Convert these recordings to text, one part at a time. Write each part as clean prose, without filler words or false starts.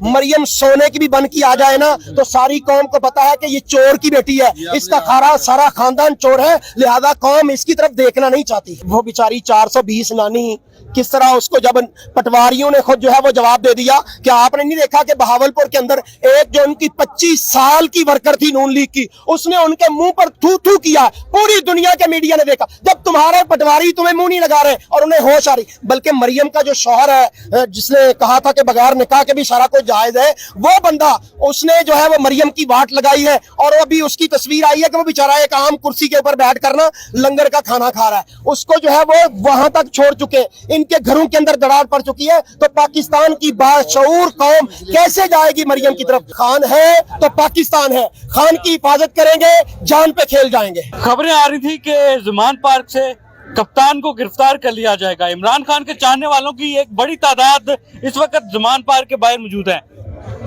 मरियम सोने की भी बन की आ जाए ना तो सारी कौम को पता है कि ये चोर की बेटी है, इसका सारा खानदान चोर है, लिहाजा कौम इसकी तरफ देखना नहीं चाहती। वो बेचारी 420 नानी किस तरह उसको जब पटवारियों ने खुद जो है वो जवाब दे दिया कि आपने नहीं देखा कि बहावलपुर के अंदर एक जो उनकी 25 साल की वर्कर थी नून लीग की, उसने उनके मुंह पर थू थू किया, पूरी दुनिया के मीडिया ने देखा। जब तुम्हारे पटवारी तुम्हें मुंह नहीं लगा रहे और उन्हें होश आ रही, बल्कि मरियम का जो शौहर है जिसने कहा था कि बगैर निकाह के भी सारा कुछ जायज है, वो बंदा उसने जो है वो मरियम की वाट लगाई है और अभी उसकी तस्वीर आई है कि वो बेचारा एक आम कुर्सी के ऊपर बैठ कर ना लंगर का खाना खा रहा है। उसको जो है वो वहां तक छोड़ चुके, इनके घरों के अंदर दरार पड़ चुकी है। तो पाकिस्तान की बाशऊर कौम कैसे जाएगी मरियम की तरफ? खान है तो पाकिस्तान है, खान की हिफाजत करेंगे, जान पे खेल जाएंगे। खबरें आ रही थी कि ज़मान पार्क से कप्तान को गिरफ्तार कर लिया जाएगा। इमरान खान के चाहने वालों की एक बड़ी तादाद इस वक्त ज़मान पार्क के बाहर मौजूद है।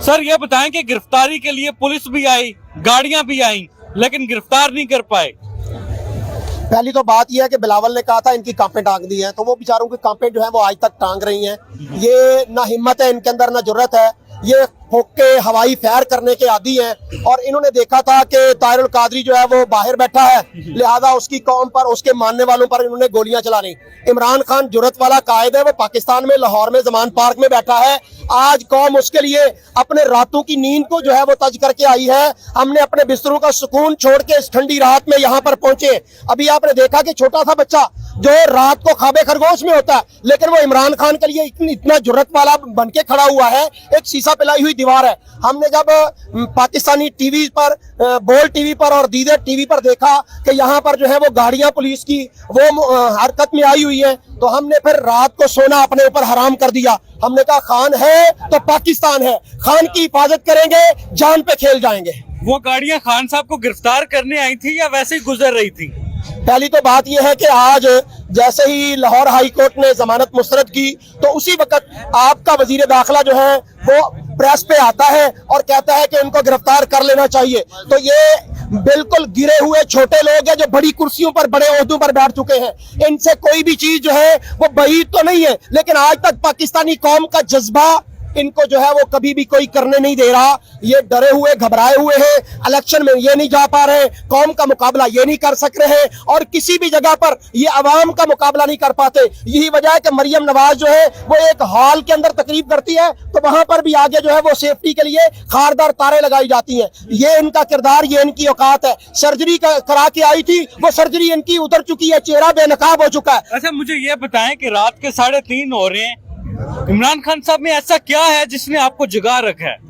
सर ये बताएं कि गिरफ्तारी के लिए पुलिस भी आई, गाड़ियां भी आई, लेकिन गिरफ्तार नहीं कर पाए। पहली तो बात यह है कि बिलावल ने कहा था इनकी कांपें टांग दी हैं, तो वो बेचारों की कांपें जो है वो आज तक टांग रही हैं। ये ना हिम्मत है इनके अंदर, ना जुर्रत है, ये फोके हवाई फैर करने के आदी हैं। और इन्होंने देखा था कि ताहिरुल कादरी जो है वो बाहर बैठा है, लिहाजा उसकी कौम पर, उसके मानने वालों पर इन्होंने गोलियां चलानी। इमरान खान जुर्रत वाला कायद है, वो पाकिस्तान में लाहौर में ज़मान पार्क में बैठा है। आज कौम उसके लिए अपने रातों की नींद को जो है वो तज करके आई है। हमने अपने बिस्तरों का सुकून छोड़ के इस ठंडी रात में यहाँ पर पहुंचे। अभी आपने देखा कि छोटा सा बच्चा जो रात को ख्वाबे खरगोश में होता है, लेकिन वो इमरान खान के लिए इतना जुर्रत वाला बन के खड़ा हुआ है। एक शीशा पिलाई हुई दीवार है। हमने जब पाकिस्तानी टीवी पर, बोल टीवी पर और दीदर टीवी पर देखा कि यहाँ पर जो है वो गाड़ियां पुलिस की वो हरकत में आई हुई है, तो हमने फिर रात को सोना अपने ऊपर हराम कर दिया। हमने कहा खान है तो पाकिस्तान है, खान की हिफाजत करेंगे, जान पे खेल जाएंगे। वो गाड़ियां खान साहब को गिरफ्तार करने आई थी या वैसे ही गुजर रही थी? पहली तो बात यह है कि आज जैसे ही लाहौर हाई कोर्ट ने जमानत मुस्तरद की, तो उसी वक्त आपका वजीर दाखिला जो है वो प्रेस पे आता है और कहता है कि उनको गिरफ्तार कर लेना चाहिए। तो ये बिल्कुल गिरे हुए छोटे लोग हैं जो बड़ी कुर्सियों पर, बड़े ओहदों पर बैठ चुके हैं। इनसे कोई भी चीज जो है वो बईद तो नहीं है, लेकिन आज तक पाकिस्तानी कौम का जज्बा इनको जो है वो कभी भी कोई करने नहीं दे रहा। ये डरे हुए, घबराए हुए हैं, इलेक्शन में ये नहीं जा पा रहे, कौम का मुकाबला ये नहीं कर सक रहे और किसी भी जगह पर ये अवाम का मुकाबला नहीं कर पाते। यही वजह है कि मरियम नवाज जो है वो एक हॉल के अंदर तकरीब करती है, तो वहां पर भी आगे जो है वो सेफ्टी के लिए खारदार तारे लगाई जाती हैं। ये इनका किरदार, ये इनकी औकात है। सर्जरी करा के आई थी, वो सर्जरी इनकी उतर चुकी है, चेहरा बेनकाब हो चुका है। अच्छा मुझे ये बताएं कि रात के 3:30 हो रहे हैं, इमरान खान साहब में ऐसा क्या है जिसने आपको जगा रखा है?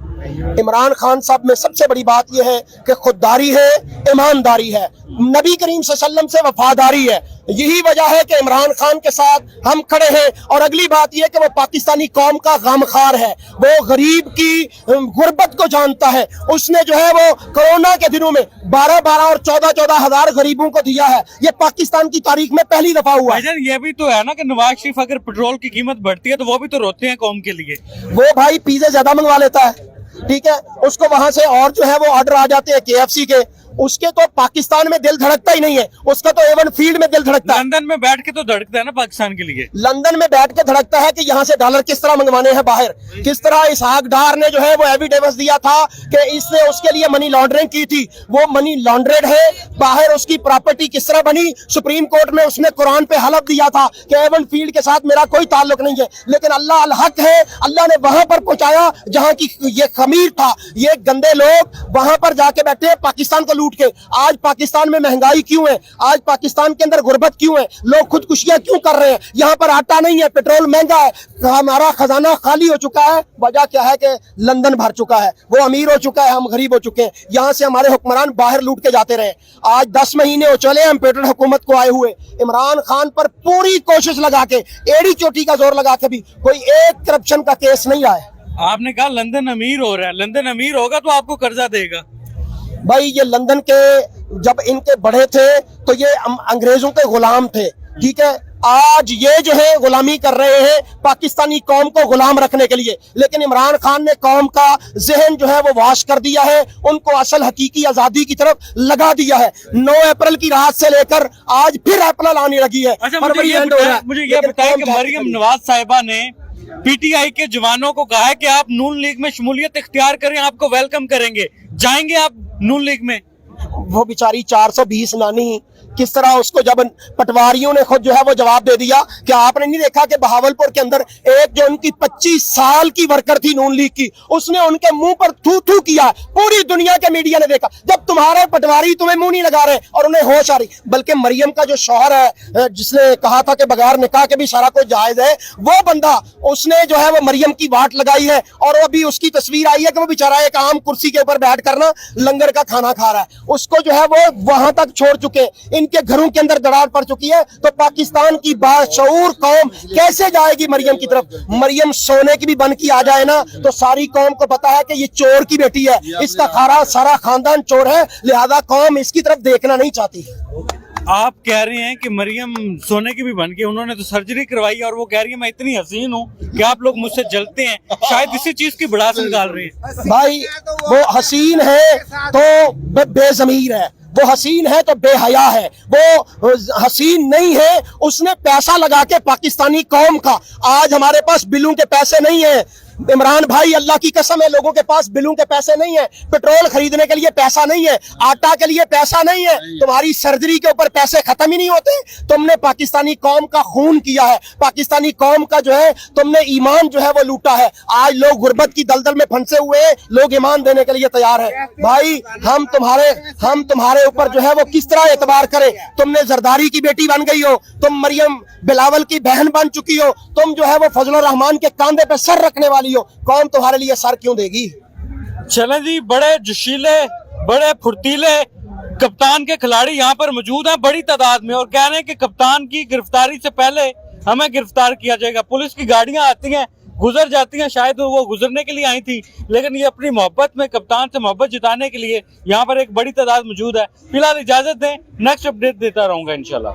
इमरान खान साहब में सबसे बड़ी बात यह है कि खुददारी है, ईमानदारी है, नबी करीम सल्लल्लाहु अलैहि वसल्लम से वफादारी है। यही वजह है कि इमरान खान के साथ हम खड़े हैं। और अगली बात यह कि वो पाकिस्तानी कौम का गमखार है, वो गरीब की गुर्बत को जानता है। उसने जो है वो कोरोना के दिनों में 12-12 और 14-14 हजार गरीबों को दिया है। ये पाकिस्तान की तारीख में पहली दफा हुआ है। ये भी तो है ना कि नवाज शरीफ अगर पेट्रोल की कीमत बढ़ती है तो वो भी तो रोते हैं कौम के लिए। वो भाई पिज़्ज़ा ज्यादा मंगवा लेता है, ठीक है, उसको वहां से और जो है वो ऑर्डर आ जाते हैं KFC के, उसके तो पाकिस्तान में दिल धड़कता ही नहीं है, उसका तो एवन फील्ड में दिल धड़कता है। लंदन में बैठ के तो धड़कता है ना पाकिस्तान के लिए। लंदन में बैठ के धड़कता है कि यहाँ से डॉलर किस तरह मंगवाने हैं बाहर। किस तरह इसहाक डार ने जो है वो एविडेंस दिया था कि इसने उसके लिए मनी लॉन्ड्रिंग की थी, वो मनी लॉन्ड्रेड है। बाहर उसकी प्रॉपर्टी किस तरह बनी, सुप्रीम कोर्ट में उसने कुरान पे हलफ दिया था कि एवन फील्ड के साथ मेरा कोई ताल्लुक नहीं है। लेकिन अल्लाह अल हक है, अल्लाह ने वहां पर पहुंचाया जहां की ये खमीर था। ये गंदे लोग वहां पर जाके बैठे पाकिस्तान को लूट के। आज पाकिस्तान में महंगाई क्यों है, आज पाकिस्तान के अंदर गुर्बत क्यों है, लोग खुदकुशियां क्यों कर रहे हैं? यहाँ पर आटा नहीं है, पेट्रोल महंगा है, हमारा खजाना खाली हो चुका है। वजह क्या है कि लंदन भर चुका है, वो अमीर हो चुका है, हम गरीब हो चुके हैं। यहाँ से हमारे हुक्मरान बाहर लूट के जाते रहे। आज 10 महीने हो चले हम पेट्रोल हुकूमत को आए हुए। इमरान खान पर पूरी कोशिश लगा के, एड़ी चोटी का जोर लगा के भी कोई एक करप्शन का केस नहीं आया। आपने कहा लंदन अमीर हो रहा है, लंदन अमीर होगा तो आपको कर्जा देगा। भाई ये लंदन के जब इनके बड़े थे तो ये अंग्रेजों के गुलाम थे, ठीक है। आज ये जो है गुलामी कर रहे हैं पाकिस्तानी कौम को गुलाम रखने के लिए। लेकिन इमरान खान ने कौम का जहन जो है वो वाश कर दिया है, उनको असल हकीकी आजादी की तरफ लगा दिया है। 9 अप्रैल की रात से लेकर आज फिर अप्रैल आने लगी है। अच्छा मुझे ये बताएं कि मरियम नवाज साहिबा ने पीटीआई के जवानों को कहा है कि आप नून लीग में शमूलियत इख्तियार करें, आपको वेलकम करेंगे, जाएंगे आप नून लीग में? वो बेचारी 420 नानी किस तरह उसको जब पटवारियों ने खुद जो है वो जवाब दे दिया कि आपने नहीं देखा कि बहावलपुर के अंदर एक जो उनकी 25 साल की वर्कर थी नून लीग की, उसने उनके मुंह पर थू थू किया, पूरी दुनिया के मीडिया ने देखा। जब तुम्हारे पटवारी तुम्हें मुंह नहीं लगा रहे और उन्हें होश आ रही, बल्कि मरियम का जो शौहर है जिसने कहा था कि बगैर निकाह के भी सारा कुछ जायज है, वो बंदा उसने जो है वो मरियम की वाट लगाई है और अभी उसकी तस्वीर आई है कि वो बेचारा एक आम कुर्सी के ऊपर बैठ कर ना लंगर का खाना खा रहा है। उसको जो है वो वहां तक छोड़ चुके, इनके घरों के अंदर दरार पड़ चुकी है। तो पाकिस्तान की बाशऊर कौम कैसे जाएगी मरियम की तरफ? मरियम सोने की भी बन की आ जाए ना तो सारी कौम को पता है कि ये चोर की बेटी है, इसका सारा खानदान चोर है, लिहाजा कौम इसकी तरफ देखना नहीं चाहती। आप कह रहे हैं कि मरियम सोने की भी बन के, उन्होंने तो सर्जरी करवाई और वो कह रही है मैं इतनी हसीन हूँ कि आप लोग मुझसे जलते हैं, शायद इसी चीज की भड़ास निकाल रही है। भाई वो हसीन है तो बेजमीर है, वो हसीन है तो बेहया है, वो हसीन नहीं है। उसने पैसा लगा के पाकिस्तानी कौम का, आज हमारे पास बिलों के पैसे नहीं है इमरान भाई, अल्लाह की कसम है, लोगों के पास बिलों के पैसे नहीं है, पेट्रोल खरीदने के लिए पैसा नहीं है, आटा के लिए पैसा नहीं है, तुम्हारी सर्जरी के ऊपर पैसे खत्म ही नहीं होते। तुमने पाकिस्तानी कौम का खून किया है, पाकिस्तानी कौम का जो है तुमने ईमान जो है वो लूटा है। आज लोग गुर्बत की दलदल में फंसे हुए हैं, लोग ईमान देने के लिए तैयार है। भाई हम तुम्हारे ऊपर जो है वो किस तरह एतबार करें? तुमने जरदारी की बेटी बन गई हो, तुम मरियम बिलावल की बहन बन चुकी हो, तुम जो है वो फजलुर रहमान के कांधे पे सर रखने वाली हो, कौन तुम्हारे लिए सर क्यों देगी? चलें जी, बड़े जोशीले, बड़े फुर्तीले कप्तान के खिलाड़ी यहाँ पर मौजूद हैं बड़ी तादाद में और कह रहे हैं कि कप्तान की गिरफ्तारी से पहले हमें गिरफ्तार किया जाएगा। पुलिस की गाड़ियां आती हैं, गुजर जाती हैं, शायद वो गुजरने के लिए आई थी, लेकिन ये अपनी मोहब्बत में कप्तान से मोहब्बत जताने के लिए यहाँ पर एक बड़ी तादाद मौजूद है। फिलहाल इजाजत दें, नेक्स्ट अपडेट देता रहूंगा इंशाल्लाह।